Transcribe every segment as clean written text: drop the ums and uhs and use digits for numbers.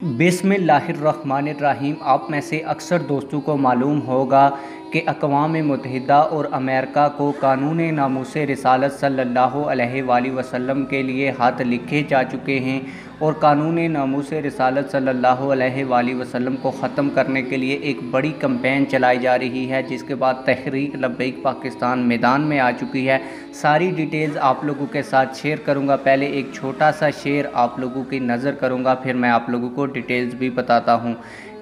बिस्मिल्लाहिर्रहमानिर्रहीम। आप में से अक्सर दोस्तों को मालूम होगा कि अक़वाम मुत्तहिदा और अमेरिका को कानून नामूस रिसालत सल्लल्लाहु अलैहि वसल्लम के लिए ख़त लिखे जा चुके हैं और कानून नामूस रिसालत सल्लल्लाहु अलैहि वसल्लम को ख़त्म करने के लिए एक बड़ी कैंपेन चलाई जा रही है, जिसके बाद तहरीक लब्बैक पाकिस्तान मैदान में आ चुकी है। सारी डिटेल्स आप लोगों के साथ शेयर करूंगा। पहले एक छोटा सा शेर आप लोगों की नज़र करूंगा, फिर मैं आप लोगों को डिटेल्स भी बताता हूं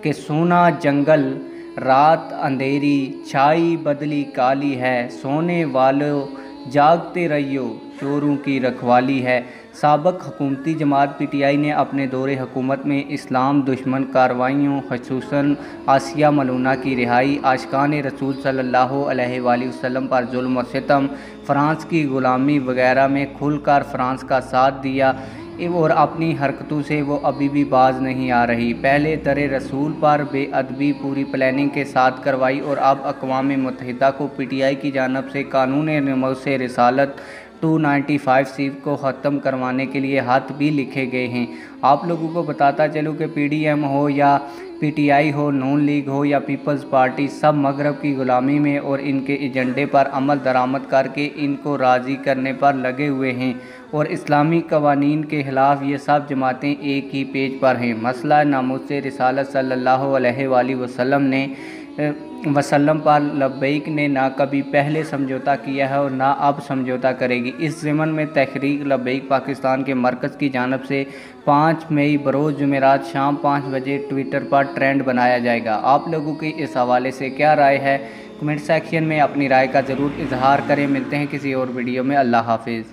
कि सोना जंगल रात अंधेरी छाई बदली काली है, सोने वालों जागते रहियो चोरों की रखवाली है। साबिक़ हुकूमती जमात PTI ने अपने दौरे हुकूमत में इस्लाम दुश्मन कार्रवाइयों ख़ुसूसन आसिया मलूना की रिहाई, आशिकान रसूल सल्लल्लाहु अलैहि वसल्लम पर जुल्म और सितम, फ़्रांस की ग़ुलामी वगैरह में खुलकर फ़्रांस का साथ दिया और अपनी हरकतों से वो अभी भी बाज नहीं आ रही। पहले दरे रसूल पर बेअदबी पूरी प्लानिंग के साथ करवाई और अब अक़वाम मुत्तहिदा को PTI की जानिब से कानून नामूस रिसालत 295C को ख़त्म करवाने के लिए ख़त भी लिखे गए हैं। आप लोगों को बताता चलूँ कि PDM हो या PTI हो, नून लीग हो या पीपल्स पार्टी, सब मगरब की ग़ुलामी में और इनके एजेंडे पर अमल दरामद करके इनको राज़ी करने पर लगे हुए हैं और इस्लामी कवानीन के ख़िलाफ़ ये सब जमातें एक ही पेज पर हैं। मसला नामूस रिसालत सल्लल्लाहु अलैहि वसल्लम पर लब्बैक ने ना कभी पहले समझौता किया है और ना अब समझौता करेगी। इस ज़मन में तहरीक लब्बैक पाकिस्तान के मरकज़ की जानिब से 5 मई बरोज़ जुमेरात शाम 5 बजे ट्विटर पर ट्रेंड बनाया जाएगा। आप लोगों की इस हवाले से क्या राय है? कमेंट सेक्शन में अपनी राय का ज़रूर इजहार करें। मिलते हैं किसी और वीडियो में। अल्लाह हाफिज़।